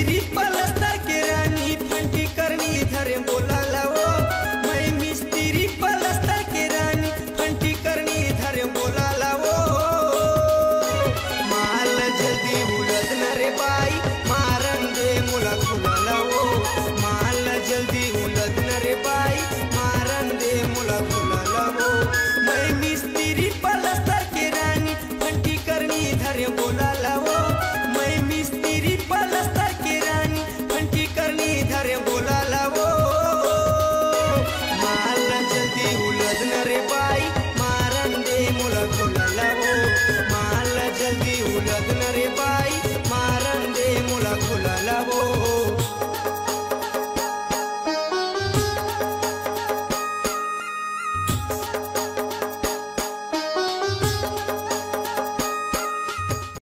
मिस्त्री पलस्तर के रानी फंटी करनी धरे बोलाला वो। मैं मिस्त्री पलस्तर के रानी फंटी करनी धरे बोलाला वो। माल जल्दी उलद न रे बाई मारन दे मुला खुलाला वो। माल जल्दी उलद न रे बाई मारन दे मुला खुलाला वो। मैं मिस्त्री पलस्तर के रानी फंटी करनी धरे बोलाला वो। मैं मिस्त्री पलस्तर के रानी फंटी करनी धरे बोलाला वो। माल जल्दी उलद न रे बाई मारन दे मुला खुलाला वो। माल जल्दी उलद न रे बाई